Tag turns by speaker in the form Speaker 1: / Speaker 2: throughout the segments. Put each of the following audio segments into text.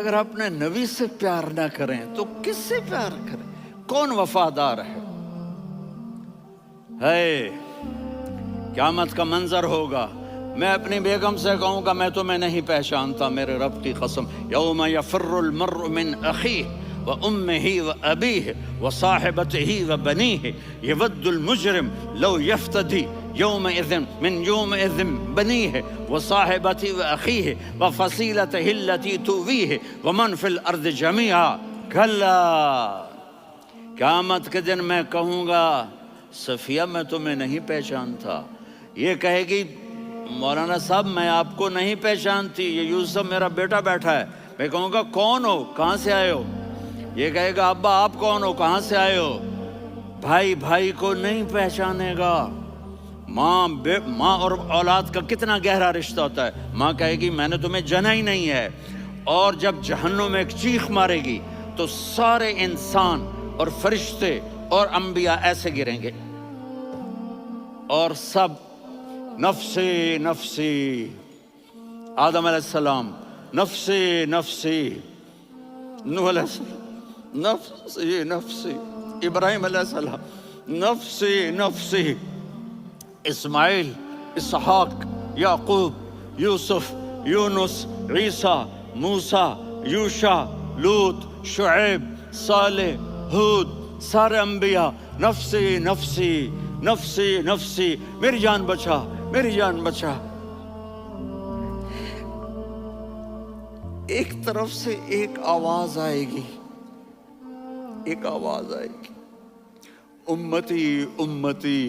Speaker 1: اگر اپنے نبی سے پیار نہ کریں تو کس سے پیار کریں؟ کون وفادار ہے؟ قیامت کا منظر ہوگا، میں اپنی بیگم سے کہوں گا میں تمہیں نہیں پہچانتا، میرے رب کی قسم، یوم یفر المرء من اخیہ وامہ وابیہ وصاحبتہ وبنیہ یود المجرم لو یفتدی یومئذ من یومئذ بنیہ وصاحبتہ واخیہ وفصیلتہ التی تؤویہ ومن فی الارض جمیعا کلا، قیامت کے دن میں کہوں گا صفیہ میں تمہیں نہیں پہچانتا، یہ کہے گی مولانا صاحب میں آپ کو نہیں پہچانتی، یہ یوسف میرا بیٹا بیٹھا ہے، میں کہوں گا کون ہو، کہاں سے آئے ہو؟ یہ کہے گا ابا آپ کون ہو، کہاں سے آئے ہو؟ بھائی بھائی کو نہیں پہچانے گا۔ ماں اور اولاد کا کتنا گہرا رشتہ ہوتا ہے، ماں کہے گی میں نے تمہیں جنا ہی نہیں ہے، اور جب جہنم میں ایک چیخ مارے گی تو سارے انسان اور فرشتے اور انبیاء ایسے گریں گے اور سب نفسی نفسی، آدم علیہ السلام نفسی نفسی، نوح علیہ السلام نفسی نفسی، ابراہیم علیہ السلام نفسی نفسی، اسماعیل، اسحاق، یعقوب، یوسف، یونس، عیسیٰ، موسیٰ، یوشع، لوط، شعیب، صالح، ہود، سارے انبیاء نفسی نفسی نفسی نفسی، میری جان بچا میری جان بچا۔ ایک طرف سے ایک آواز آئے گی، ایک آواز آئے گی، امتی امتی،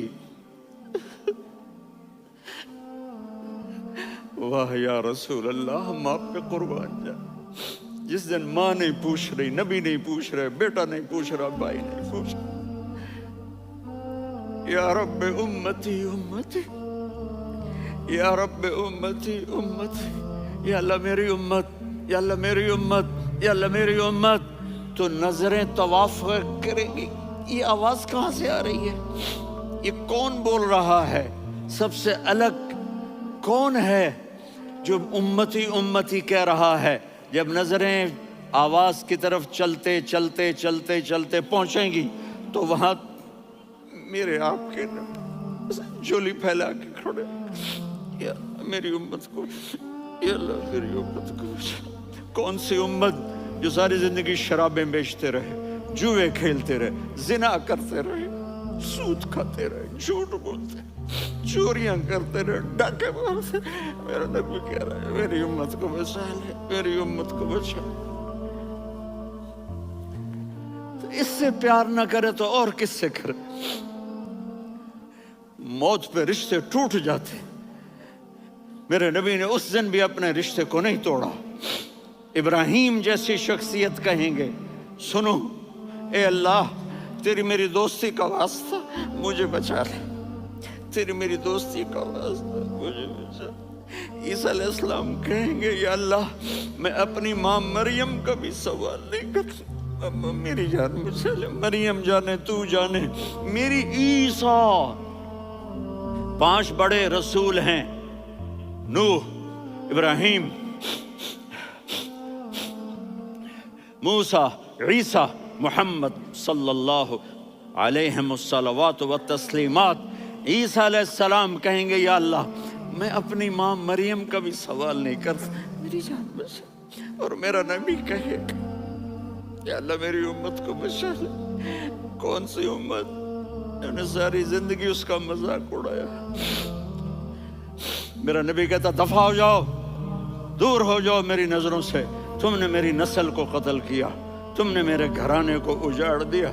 Speaker 1: واہ یا رسول اللہ ہم آپ پہ قربان جائیں۔ جس دن ماں نہیں پوچھ رہی، نبی نہیں پوچھ رہے، بیٹا نہیں پوچھ رہا، بھائی نہیں پوچھ رہا، یا رب امتی امتی، یا رب امتی امتی، یا اللہ میری امت، یا اللہ میری امت، یا اللہ میری امت، تو نظریں طواف کریں گی، یہ آواز کہاں سے آ رہی ہے؟ یہ کون بول رہا ہے؟ سب سے الگ کون ہے جو امتی امتی کہہ رہا ہے؟ جب نظریں آواز کی طرف چلتے چلتے چلتے چلتے پہنچیں گی تو وہاں میرے آپ کے جھولی پھیلا کے کھڑے، یا میری امت کو، یا اللہ میری امت کو۔ کون سی امت جو ساری زندگی شرابیں بیچتے رہے، جوئے کھیلتے رہے، زنا کرتے رہے، سود کھاتے رہے، جھوٹ بولتے رہے، چوریاں کرتے رہے، ڈاکے مارتے رہے؟ میرا نبی کہہ رہا ہے میری امت کو بچا لے، میری امت کو بچا لے۔ اس سے پیار نہ کرے تو اور کس سے کرے؟ موت پہ رشتے ٹوٹ جاتے، میرے نبی نے اس دن بھی اپنے رشتے کو نہیں توڑا۔ ابراہیم جیسی شخصیت کہیں گے سنو اے اللہ تیری میری دوستی کا واسطہ مجھے بچا لے، تیری میری دوستی کا واسطہ مجھے بچا لے۔ عیسیٰ علیہ السلام کہیں گے یا اللہ میں اپنی ماں مریم کا بھی سوال نہیں کرتا، میری جان بچا لے، مریم جانے تو جانے میری عیسیٰ۔ 5 بڑے رسول ہیں، نوح، ابراہیم، موسیٰ، عیسیٰ، محمد صلی اللہ علیہ الصلوات والتسلیمات۔ عیسیٰ علیہ السلام کہیں گے یا اللہ میں اپنی ماں مریم کا بھی سوال نہیں کرتا، میری جان بچا۔ اور میرا نبی کہے گا یا اللہ میری امت کو بچا لے۔ کون سی امت جنہوں نے ساری زندگی اس کا مذاق اڑایا؟ میرا نبی کہتا دفع ہو جاؤ، دور ہو جاؤ میری نظروں سے، تم نے میری نسل کو قتل کیا، تم نے میرے گھرانے کو اجاڑ دیا۔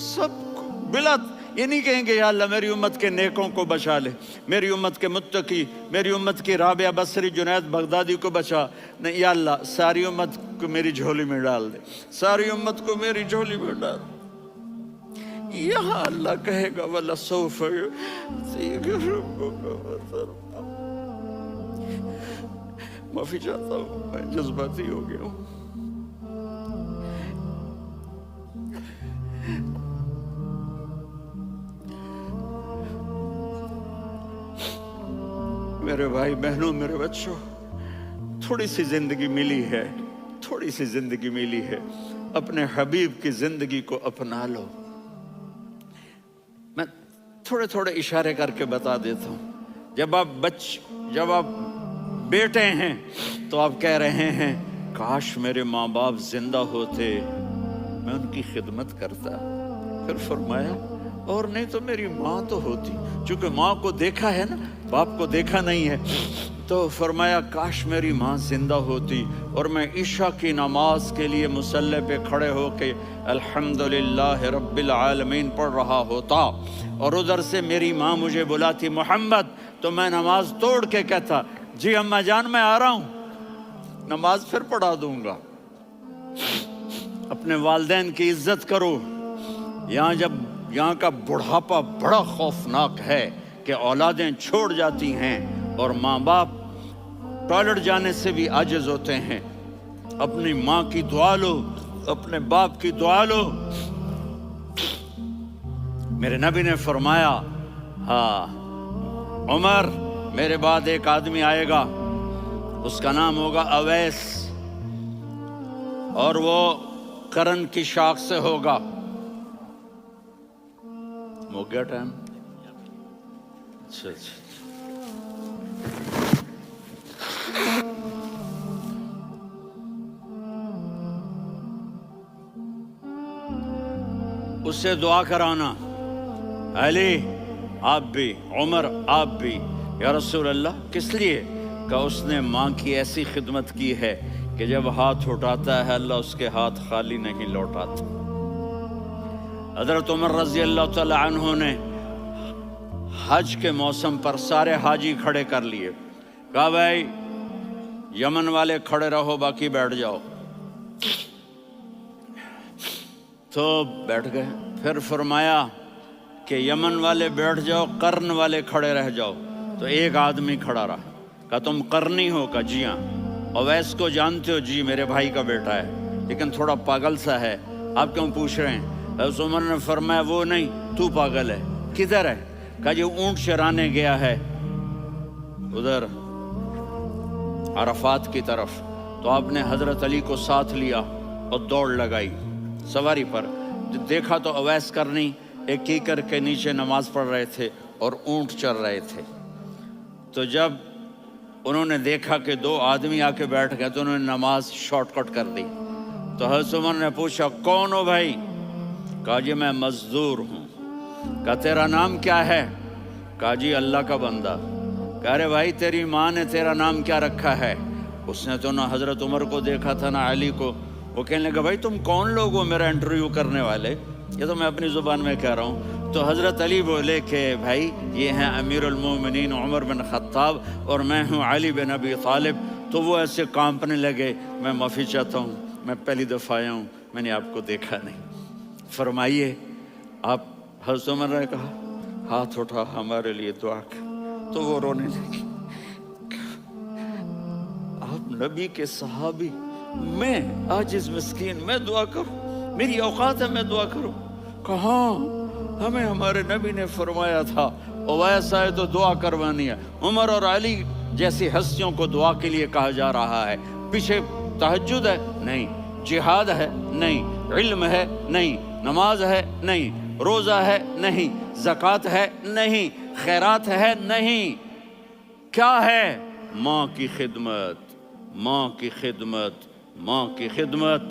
Speaker 1: سب کو بلا یہ نہیں کہیں گے یا اللہ میری امت کے نیکوں کو بچا لے، میری امت کے متقی، میری امت کی رابعہ بصری، جنید بغدادی کو بچا، نہیں یا اللہ ساری امت کو میری جھولی میں ڈال دے، ساری امت کو میری جھولی میں ڈال دے۔ یہاں اللہ کہے گا وَلَسَوْفَ يُعْطِيكَ رَبُّكَ فَتَرْضَىٰ۔ معافی چاہتا ہوں میں جذباتی ہو گیا ہوں۔ میرے بھائی بہنوں، میرے بچوں، تھوڑی سی زندگی ملی ہے، تھوڑی سی زندگی ملی ہے، اپنے حبیب کی زندگی کو اپنا لو۔ میں تھوڑے تھوڑے اشارے کر کے بتا دیتا ہوں۔ جب آپ بیٹے ہیں تو آپ کہہ رہے ہیں کاش میرے ماں باپ زندہ ہوتے، میں ان کی خدمت کرتا۔ پھر فرمایا اور نہیں تو میری ماں تو ہوتی، چونکہ ماں کو دیکھا ہے نا، باپ کو دیکھا نہیں ہے، تو فرمایا کاش میری ماں زندہ ہوتی اور میں عشاء کی نماز کے لیے مصلی پہ کھڑے ہو کے الحمدللہ رب العالمین پڑھ رہا ہوتا، اور ادھر سے میری ماں مجھے بلاتی محمد، تو میں نماز توڑ کے کہتا جی اماں جان میں آ رہا ہوں، نماز پھر پڑھا دوں گا۔ اپنے والدین کی عزت کرو۔ یہاں کا بڑھاپا بڑا خوفناک ہے کہ اولادیں چھوڑ جاتی ہیں اور ماں باپ ٹوائلٹ جانے سے بھی عاجز ہوتے ہیں۔ اپنی ماں کی دعا لو، اپنے باپ کی دعا لو۔ میرے نبی نے فرمایا ہاں عمر میرے بعد ایک آدمی آئے گا، اس کا نام ہوگا اویس، اور وہ کرن کی شاخ سے ہوگا۔ ہو گیا ٹائم؟ اچھا اس سے دعا کرانا، علی آپ بھی، عمر آپ بھی، یا رسول اللہ کس لیے؟ کہ اس نے ماں کی ایسی خدمت کی ہے کہ جب ہاتھ اٹھاتا ہے اللہ اس کے ہاتھ خالی نہیں لوٹاتا۔ حضرت عمر رضی اللہ تعالی عنہ نے حج کے موسم پر سارے حاجی کھڑے کر لیے، کہا بھائی یمن والے کھڑے رہو باقی بیٹھ جاؤ، تو بیٹھ گئے۔ پھر فرمایا کہ یمن والے بیٹھ جاؤ، قرن والے کھڑے رہ جاؤ، تو ایک آدمی کھڑا رہا، کہا تم قرنی ہو؟ کہا جی ہاں۔ اویس کو جانتے ہو؟ جی میرے بھائی کا بیٹا ہے لیکن تھوڑا پاگل سا ہے، آپ کیوں پوچھ رہے ہیں؟ حضرت عمر نے فرمایا وہ نہیں، تو پاگل ہے۔ کدھر ہے؟ کہا جی اونٹ چرانے گیا ہے ادھر عرفات کی طرف۔ تو آپ نے حضرت علی کو ساتھ لیا اور دوڑ لگائی سواری پر۔ دیکھا تو اویس کرنی ایک کیکر کے نیچے نماز پڑھ رہے تھے اور اونٹ چر رہے تھے۔ تو جب انہوں نے دیکھا کہ دو آدمی آ کے بیٹھ گئے تو انہوں نے نماز شارٹ کٹ کر دی۔ تو حضرت عمر نے پوچھا کون ہو بھائی؟ کہا جی میں مزدور ہوں۔ کہا تیرا نام کیا ہے؟ کہا جی اللہ کا بندہ۔ کہا ارے بھائی تیری ماں نے تیرا نام کیا رکھا ہے؟ اس نے تو نہ حضرت عمر کو دیکھا تھا نہ علی کو۔ وہ کہنے لگا بھائی تم کون لوگ ہو میرا انٹرویو کرنے والے؟ یہ تو میں اپنی زبان میں کہہ رہا ہوں۔ تو حضرت علی بولے کہ بھائی یہ ہیں امیر المومنین عمر بن خطاب اور میں ہوں علی بن ابی طالب۔ تو وہ ایسے کانپنے لگے، میں معافی چاہتا ہوں، میں پہلی دفعہ آیا ہوں، میں نے آپ کو دیکھا نہیں، فرمائیے آپ۔ حضرت عمر نے کہا ہاتھ اٹھا ہمارے لیے دعا کر، تو وہ رونے لگی۔ آپ نبی کے صحابی، میں عاجز مسکین میں دعا کروں؟ میری اوقات ہے میں دعا کروں؟ کہاں، ہمیں ہمارے نبی نے فرمایا تھا اویس آئے تو دعا کروانی ہے۔ عمر اور علی جیسی ہستیوں کو دعا کے لیے کہا جا رہا ہے۔ پیچھے تہجد ہے؟ نہیں۔ جہاد ہے؟ نہیں۔ علم ہے؟ نہیں۔ نماز ہے؟ نہیں۔ روزہ ہے؟ نہیں۔ زکوٰۃ ہے؟ نہیں۔ خیرات ہے؟ نہیں۔ کیا ہے؟ ماں کی خدمت، ماں کی خدمت، ماں کی خدمت۔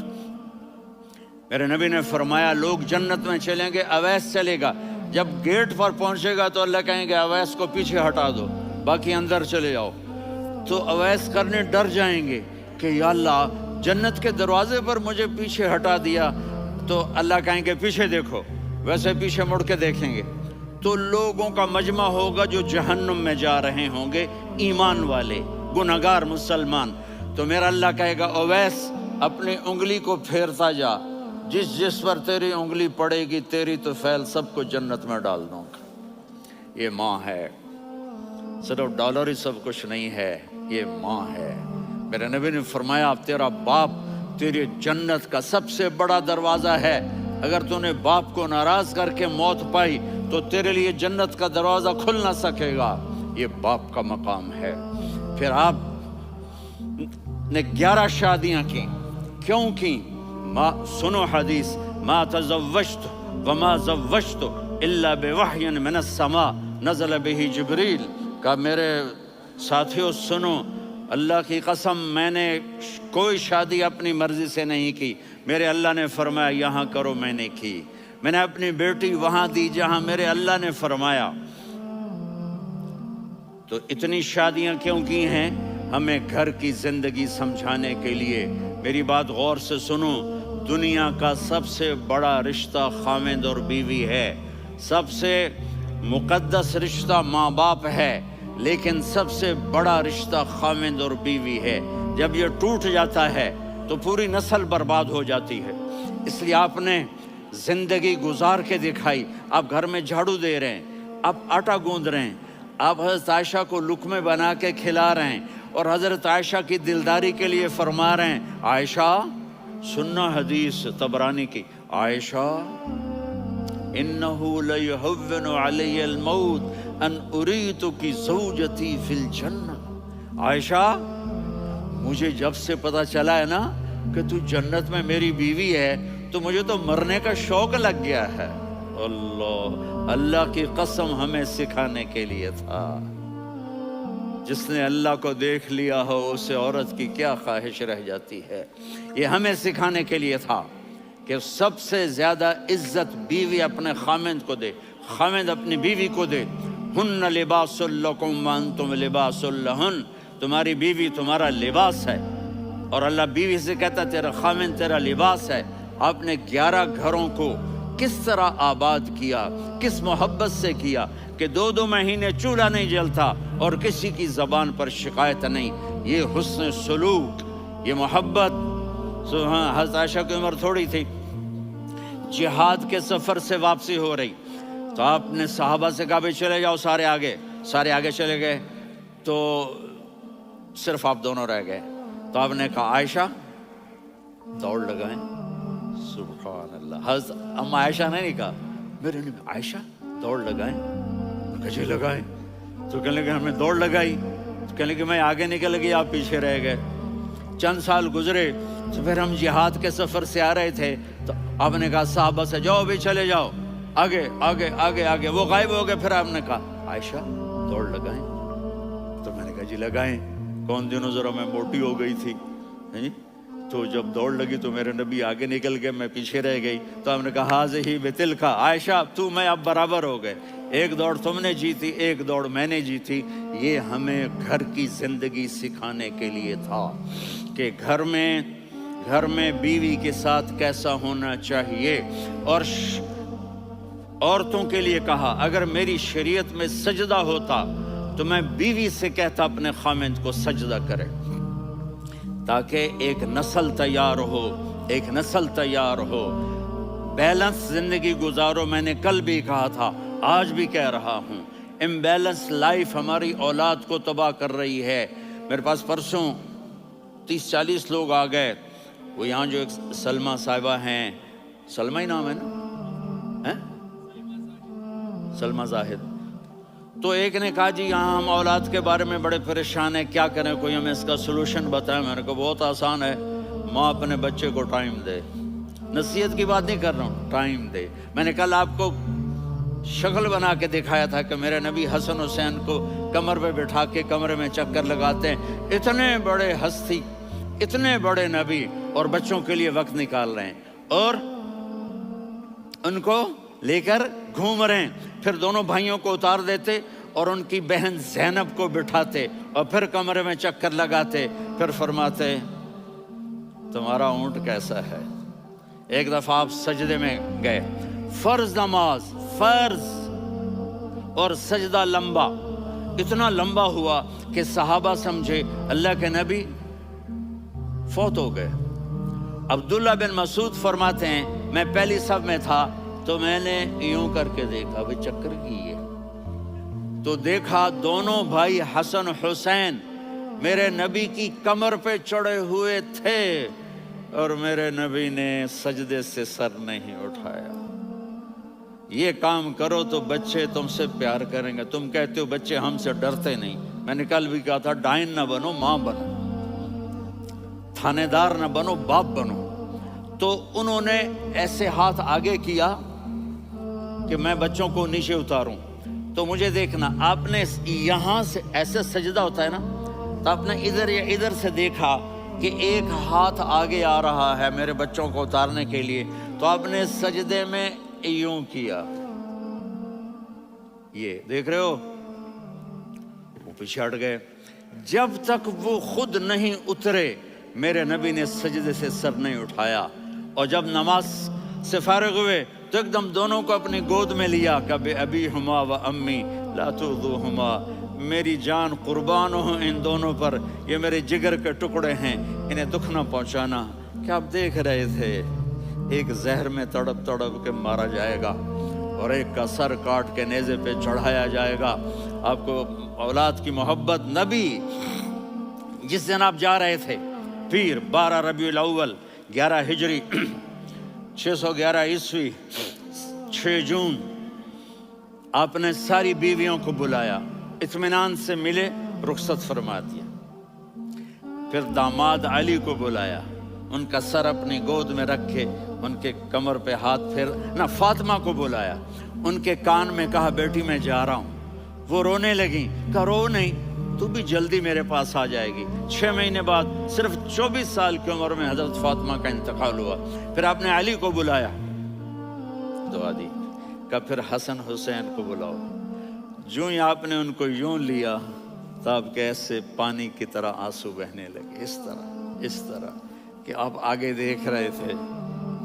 Speaker 1: میرے نبی نے فرمایا لوگ جنت میں چلیں گے، اویس چلے گا، جب گیٹ پر پہنچے گا تو اللہ کہیں گے اویس کو پیچھے ہٹا دو، باقی اندر چلے جاؤ۔ تو اویس کرنے ڈر جائیں گے کہ یا اللہ جنت کے دروازے پر مجھے پیچھے ہٹا دیا، تو اللہ کہیں گے پیچھے دیکھو، ویسے پیچھے مڑ کے دیکھیں گے تو لوگوں کا مجمع ہوگا جو جہنم میں جا رہے ہوں گے، ایمان والے، گنہگار مسلمان۔ تو میرا اللہ کہے گا اویس اپنی انگلی کو پھیرتا جا، جس پر تیری انگلی پڑے گی تیری تو فیل سب کو جنت میں ڈال دوں گا۔ یہ ماں ہے، صرف ڈالر ہی سب کچھ نہیں ہے، یہ ماں ہے۔ میرے نبی نے فرمایا تیرا باپ تیری جنت کا سب سے بڑا دروازہ ہے، اگر تو نے باپ کو ناراض کر کے موت پائی تو تیرے لیے جنت کا دروازہ کھل نہ سکے گا۔ یہ باپ کا مقام ہے۔ پھر آپ نے 11 شادیاں کی. کیوں کی؟ سنو حدیث، ما تزوجت وما زوجت الا بوحی من السماء نزل به جبریل. کہا میرے ساتھیوں سنو، اللہ کی قسم میں نے کوئی شادی اپنی مرضی سے نہیں کی. میرے اللہ نے فرمایا یہاں کرو، میں نے کی. میں نے اپنی بیٹی وہاں دی جہاں میرے اللہ نے فرمایا. تو اتنی شادیاں کیوں کی ہیں؟ ہمیں گھر کی زندگی سمجھانے کے لیے. میری بات غور سے سنو، دنیا کا سب سے بڑا رشتہ خاوند اور بیوی ہے. سب سے مقدس رشتہ ماں باپ ہے، لیکن سب سے بڑا رشتہ خاوند اور بیوی ہے. جب یہ ٹوٹ جاتا ہے تو پوری نسل برباد ہو جاتی ہے. اس لیے آپ نے زندگی گزار کے دکھائی. آپ گھر میں جھاڑو دے رہے ہیں، آپ آٹا گوندھ رہے ہیں، آپ حضرت عائشہ کو لقمے بنا کے کھلا رہے ہیں، اور حضرت عائشہ کی دلداری کے لیے فرما رہے ہیں عائشہ سننا حدیث طبرانی کی، عائشہ انہو لیہون علی الموت ان اریتکی زوجتی فی الجنہ. عائشہ مجھے جب سے پتا چلا ہے نا کہ تو جنت میں میری بیوی ہے تو مجھے تو مرنے کا شوق لگ گیا ہے. اللہ کی قسم ہمیں سکھانے کے لیے تھا. جس نے اللہ کو دیکھ لیا ہو اسے عورت کی کیا خواہش رہ جاتی ہے. یہ ہمیں سکھانے کے لیے تھا کہ سب سے زیادہ عزت بیوی اپنے خاوند کو دے، خاوند اپنی بیوی کو دے. ہن لباس لکم وانتم لباس لہن، تمہاری بیوی تمہارا لباس ہے. اور اللہ بیوی سے کہتا تیرا خاوند تیرا لباس ہے. آپ نے 11 گھروں کو کس طرح آباد کیا، کس محبت سے کیا کہ 2 مہینے چولہا نہیں جلتا اور کسی کی زبان پر شکایت نہیں. یہ حسن سلوک، یہ محبت. حضرت عائشہ کی عمر تھوڑی تھی، جہاد کے سفر سے واپسی ہو رہی تو آپ نے صحابہ سے کہا بھی چلے جاؤ سارے آگے چلے گئے تو صرف آپ دونوں رہ گئے. تو آپ نے کہا عائشہ دوڑ لگائیں. سبحان اللہ. حضرت اما عائشہ نے نہیں کہا، میرے نے عائشہ دوڑ لگائیں. کہا لگائیں. تو کہنے لگے ہمیں دوڑ لگائی. تو کہنے لگے میں آگے نکل گئی، آپ پیچھے رہ گئے. چند سال گزرے تو پھر ہم جہاد کے سفر سے آ رہے تھے تو آپ نے کہا صحابہ سے جاؤ بھی چلے جاؤ آگے. وہ غائب ہو گئے. پھر آپ نے کہا عائشہ دوڑ لگائیں. تو میں نے کہا جی لگائیں. کون دنوں ذرا میں موٹی ہو گئی تھی، تو جب دوڑ لگی تو میرے نبی آگے نکل گئے، میں پیچھے رہ گئی. تو ہم نے کہا ہاذہ بتلکا، عائشہ تو میں اب برابر ہو گئے. ایک دوڑ تم نے جیتی، ایک دوڑ میں نے جیتی. یہ ہمیں گھر کی زندگی سکھانے کے لیے تھا کہ گھر میں بیوی کے ساتھ کیسا ہونا چاہیے. اور عورتوں کے لیے کہا اگر میری شریعت میں سجدہ ہوتا تو میں بیوی سے کہتا اپنے خاوند کو سجدہ کرے، تاکہ ایک نسل تیار ہو. بیلنس زندگی گزارو. میں نے کل بھی کہا تھا، آج بھی کہہ رہا ہوں، امبیلنس لائف ہماری اولاد کو تباہ کر رہی ہے. میرے پاس پرسوں 30-40 لوگ آ گئے. وہ یہاں جو ایک سلمہ صاحبہ ہیں، سلمہ ہی نام ہے نا، سلمہ زاہد. تو ایک نے کہا جی یہاں ہم اولاد کے بارے میں بڑے پریشان ہیں، کیا کریں، کوئی ہمیں اس کا سلوشن بتائیں. میں نے کہا بہت آسان ہے، ماں اپنے بچے کو ٹائم دے. نصیحت کی بات نہیں کر رہا ہوں، ٹائم دے. میں نے کل آپ کو شکل بنا کے دکھایا تھا کہ میرے نبی حسن حسین کو کمر پہ بٹھا کے کمرے میں چکر لگاتے ہیں. اتنے بڑے ہستی، اتنے بڑے نبی، اور بچوں کے لیے وقت نکال رہے ہیں اور ان کو لے کر گھوم رہے ہیں. پھر دونوں بھائیوں کو اتار دیتے اور ان کی بہن زینب کو بٹھاتے اور پھر کمرے میں چکر لگاتے. پھر فرماتے تمہارا اونٹ کیسا ہے. ایک دفعہ آپ سجدے میں گئے، فرض نماز، فرض، اور سجدہ لمبا، اتنا لمبا ہوا کہ صحابہ سمجھے اللہ کے نبی فوت ہو گئے. عبداللہ بن مسعود فرماتے ہیں میں پہلی صف میں تھا تو میں نے یوں کر کے دیکھا، بھئی چکر کی ہے، تو دیکھا دونوں بھائی حسن حسین میرے نبی کی کمر پہ چڑھے ہوئے تھے اور میرے نبی نے سجدے سے سر نہیں اٹھایا. یہ کام کرو تو بچے تم سے پیار کریں گے. تم کہتے ہو بچے ہم سے ڈرتے نہیں. میں نے کل بھی کہا تھا ڈائن نہ بنو، ماں بنو. تھانے دار نہ بنو، باپ بنو۔ تو انہوں نے ایسے ہاتھ آگے کیا کہ میں بچوں کو نیچے اتاروں۔ تو مجھے دیکھنا، آپ نے یہاں سے ایسے سجدہ ہوتا ہے نا، تو آپ نے ادھر یا ادھر سے دیکھا کہ ایک ہاتھ آگے آ رہا ہے میرے بچوں کو اتارنے کے لیے، تو آپ نے سجدے میں یوں کیا، یہ دیکھ رہے ہو، وہ پیچھے ہٹ گئے۔ جب تک وہ خود نہیں اترے میرے نبی نے سجدے سے سر نہیں اٹھایا۔ اور جب نماز سے فارغ ہوئے تو ایک دم دونوں کو اپنی گود میں لیا، کبھی ابی ہما و امی لا تؤذوہما، میری جان قربان ہو ان دونوں پر، یہ میرے جگر کے ٹکڑے ہیں، انہیں دکھ نہ پہنچانا۔ کیا آپ دیکھ رہے تھے؟ ایک زہر میں تڑپ تڑپ کے مارا جائے گا اور ایک کا سر کاٹ کے نیزے پہ چڑھایا جائے گا۔ آپ کو اولاد کی محبت، نبی جس دن آپ جا رہے تھے، پیر 12 ربیع الاول 11 ہجری 611 عیسوی 6 جون، آپ نے ساری بیویوں کو بلایا، اطمینان سے ملے، رخصت فرما دیا۔ پھر داماد علی کو بلایا، ان کا سر اپنی گود میں رکھے، ان کے کمر پہ ہاتھ پھیر نہ، فاطمہ کو بلایا، ان کے کان میں کہا بیٹی میں جا رہا ہوں۔ وہ رونے لگیں، کہا رو نہیں، تو بھی جلدی میرے پاس آ جائے گی۔ 6 مہینے بعد صرف 24 سال کی عمر میں حضرت فاطمہ کا انتقال ہوا۔ پھر آپ نے علی کو بلایا، دعا دی، کہا پھر حسن حسین کو بلاؤ۔ جو ہی آپ نے ان کو یوں لیا تو آپ کے ایسے پانی کی طرح آنسو بہنے لگے، اس طرح کہ آپ آگے دیکھ رہے تھے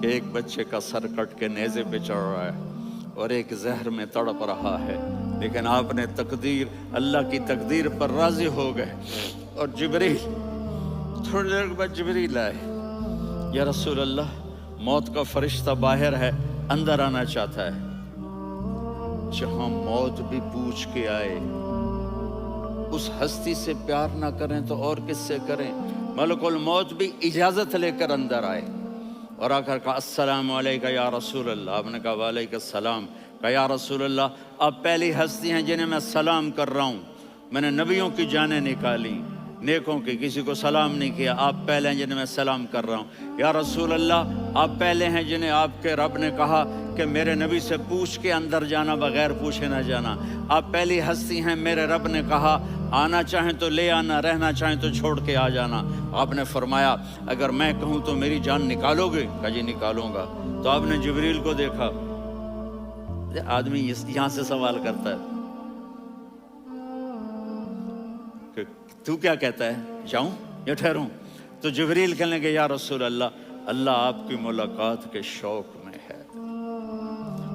Speaker 1: کہ ایک بچے کا سر کٹ کے نیزے پہ چڑھ رہا ہے اور ایک زہر میں تڑپ رہا ہے، لیکن آپ نے تقدیر، اللہ کی تقدیر پر راضی ہو گئے۔ اور جبریل، تھوڑی دیر کے بعد جبریل آئے، یا رسول اللہ موت کا فرشتہ باہر ہے، اندر آنا چاہتا ہے۔ جہاں موت بھی پوچھ کے آئے، اس ہستی سے پیار نہ کریں تو اور کس سے کریں؟ ملک الموت بھی اجازت لے کر اندر آئے اور آ کر کہا السلام علیکہ یا رسول اللہ۔ آپ نے کہا وعلیکم السلام۔ کہا یا رسول اللہ، آپ پہلی ہستی ہیں جنہیں میں سلام کر رہا ہوں، میں نے نبیوں کی جانیں نکالی، نیکوں کی، کسی کو سلام نہیں کیا، آپ پہلے ہیں جنہیں میں سلام کر رہا ہوں۔ یا رسول اللہ، آپ پہلے ہیں جنہیں آپ کے رب نے کہا کہ میرے نبی سے پوچھ کے اندر جانا، بغیر پوچھے نہ جانا۔ آپ پہلی ہستی ہیں، میرے رب نے کہا آنا چاہیں تو لے آنا، رہنا چاہیں تو چھوڑ کے آ جانا۔ آپ نے فرمایا اگر میں کہوں تو میری جان نکالو گے؟ کہا جی نکالوں گا۔ تو آپ نے جبریل کو دیکھا، آدمی یہاں سے سوال کرتا ہے کہ تو کیا کہتا ہے، جاؤں یا ٹھہروں؟ تو جبریل کہنے لگے یا رسول اللہ، اللہ آپ کی ملاقات کے شوق میں ہے۔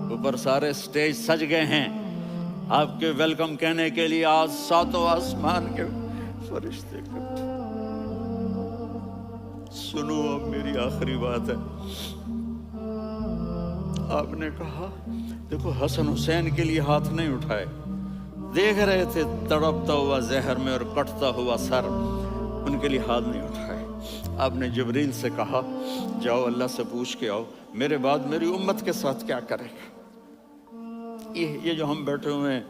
Speaker 1: اوپر سارے سٹیج سج گئے ہیں آپ کے ویلکم کہنے کے لیے، آج 7 آسمان کے فرشتے اکٹھے۔ سنو اب میری آخری بات ہے۔ آپ نے کہا دیکھو حسن حسین کے لیے ہاتھ نہیں اٹھائے، دیکھ رہے تھے تڑپتا ہوا زہر میں اور کٹتا ہوا سر، ان کے لیے ہاتھ نہیں اٹھائے۔ آپ نے جبریل سے کہا جاؤ اللہ سے پوچھ کے آؤ میرے بعد میری امت کے ساتھ کیا کرے گا۔ یہ جو ہم بیٹھے ہوئے ہیں،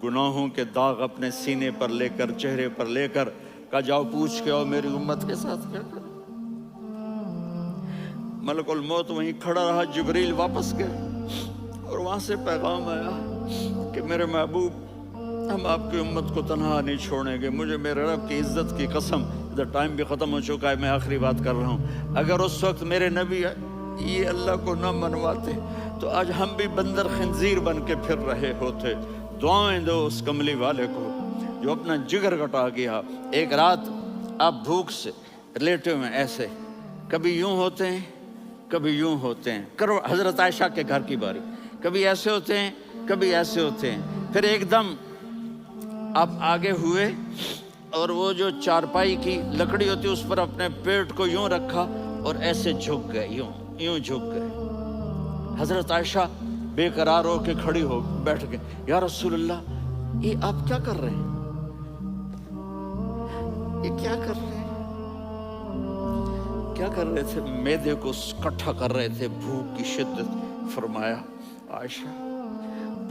Speaker 1: گناہوں کے داغ اپنے سینے پر لے کر، چہرے پر لے کر، کہا جاؤ پوچھ کے آؤ میری امت کے ساتھ کیا کرے۔ ملک الموت وہیں کھڑا رہا، جبریل واپس گئے اور وہاں سے پیغام آیا کہ میرے محبوب، ہم آپ کی امت کو تنہا نہیں چھوڑیں گے، مجھے میرے رب کی عزت کی قسم، ادھر ٹائم بھی ختم ہو چکا ہے، میں آخری بات کر رہا ہوں، اگر اس وقت میرے نبی یہ اللہ کو نہ منواتے تو آج ہم بھی بندر خنزیر بن کے پھر رہے ہوتے۔ دعائیں دو اس کملی والے کو جو اپنا جگر کٹا گیا۔ ایک رات آپ بھوک سے لیٹے ہوئے ایسے، کبھی یوں ہوتے ہیں کبھی یوں ہوتے ہیں، کرو حضرت عائشہ کے گھر کی باری، کبھی ایسے ہوتے ہیں کبھی ایسے ہوتے ہیں، پھر ایک دم آپ آگے ہوئے اور وہ جو چارپائی کی لکڑی ہوتی اس پر اپنے پیٹ کو یوں رکھا اور ایسے جھک گئے، یوں جھک گئے۔ حضرت عائشہ بے قرار ہو کے کھڑی ہو بیٹھ گئے، یا رسول اللہ یہ آپ کیا کر رہے ہیں، یہ کیا کر رہے ہیں؟ کیا کر رہے تھے؟ معدے کو کٹھا کر رہے تھے، بھوک کی شدت۔ فرمایا عائشہ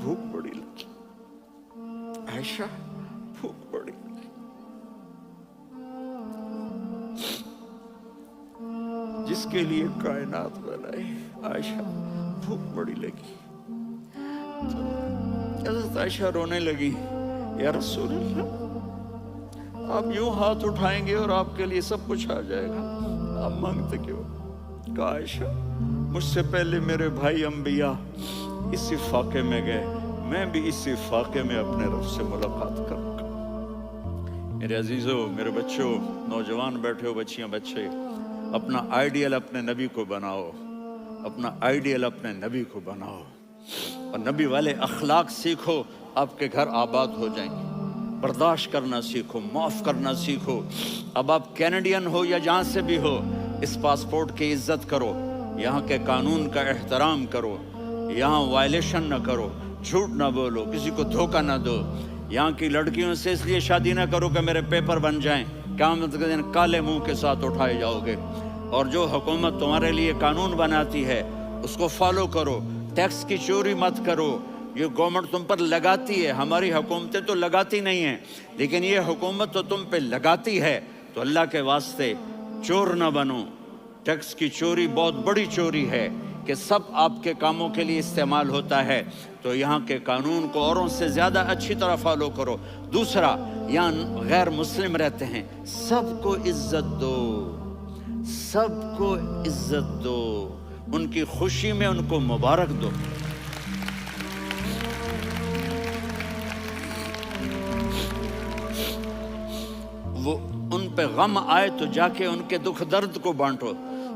Speaker 1: بھوک بڑی لگی، عائشہ بھوک بڑی لگی۔ جس کے لیے کائنات بنائی. عائشہ بھوک بڑی لگی تو حضرت عائشہ رونے لگی. یا رسول اللہ، آپ یوں ہاتھ اٹھائیں گے اور آپ کے لیے سب کچھ آ جائے گا، آپ مانگتے کیوں؟ کہا عائشہ مجھ سے پہلے میرے بھائی انبیاء اسی فاقے میں گئے، میں بھی اسی فاقے میں اپنے رب سے ملاقات کروں گا. میرے عزیزوں، میرے بچوں، نوجوان بیٹھے ہو، بچیاں بچے، اپنا آئیڈیل اپنے نبی کو بناؤ، اپنا آئیڈیل اپنے نبی کو بناؤ اور نبی والے اخلاق سیکھو، آپ کے گھر آباد ہو جائیں گے. برداشت کرنا سیکھو، معاف کرنا سیکھو. اب آپ کینیڈین ہو یا جہاں سے بھی ہو، اس پاسپورٹ کی عزت کرو، یہاں کے قانون کا احترام کرو، یہاں وائلیشن نہ کرو، جھوٹ نہ بولو، کسی کو دھوکہ نہ دو. یہاں کی لڑکیوں سے اس لیے شادی نہ کرو کہ میرے پیپر بن جائیں، قیامت کے دن کالے منہ کے ساتھ اٹھائے جاؤ گے. اور جو حکومت تمہارے لیے قانون بناتی ہے اس کو فالو کرو. ٹیکس کی چوری مت کرو، یہ گورنمنٹ تم پر لگاتی ہے، ہماری حکومتیں تو لگاتی نہیں ہیں، لیکن یہ حکومت تو تم پہ لگاتی ہے. تو اللہ کے واسطے چور نہ بنو. ٹیکس کی چوری بہت بڑی چوری ہے کہ سب آپ کے کاموں کے لیے استعمال ہوتا ہے. تو یہاں کے قانون کو اوروں سے زیادہ اچھی طرح فالو کرو. دوسرا، یہاں غیر مسلم رہتے ہیں، سب کو عزت دو، سب کو عزت دو، ان کی خوشی میں ان کو مبارک دو. وہ ان پہ غم آئے تو جا کے ان کے دکھ درد کو بانٹو.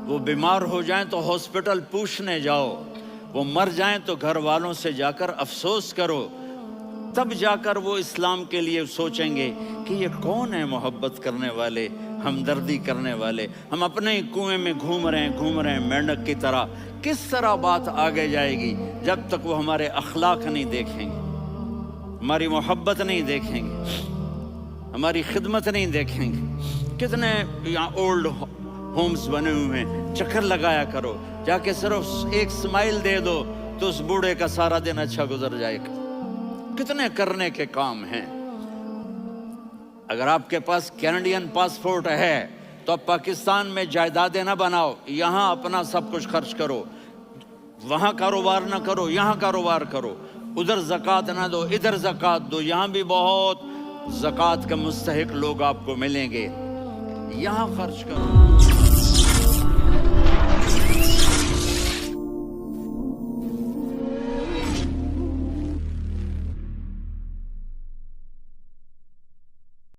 Speaker 1: وہ بیمار ہو جائیں تو ہاسپٹل پوچھنے جاؤ، وہ مر جائیں تو گھر والوں سے جا کر افسوس کرو. تب جا کر وہ اسلام کے لیے سوچیں گے کہ یہ کون ہے محبت کرنے والے، ہمدردی کرنے والے. ہم اپنے ہی کنویں میں گھوم رہے ہیں مینڈک کی طرح. کس طرح بات آگے جائے گی جب تک وہ ہمارے اخلاق نہیں دیکھیں گے، ہماری محبت نہیں دیکھیں گے، ہماری خدمت نہیں دیکھیں گے. کتنے یہاں اولڈ ہومز بنے ہوئے ہیں، چکر لگایا کرو، جا کے صرف ایک سمائل دے دو تو اس بوڑھے کا سارا دن اچھا گزر جائے گا. کتنے کرنے کے کام ہیں. اگر آپ کے پاس کینیڈین پاسپورٹ ہے تو اب پاکستان میں جائیدادیں نہ بناؤ، یہاں اپنا سب کچھ خرچ کرو. وہاں کاروبار نہ کرو، یہاں کاروبار کرو. ادھر زکوٰۃ نہ دو، ادھر زکوٰۃ دو. یہاں بھی بہت زکوٰۃ کے مستحق لوگ آپ کو ملیں گے، یہاں خرچ کرو.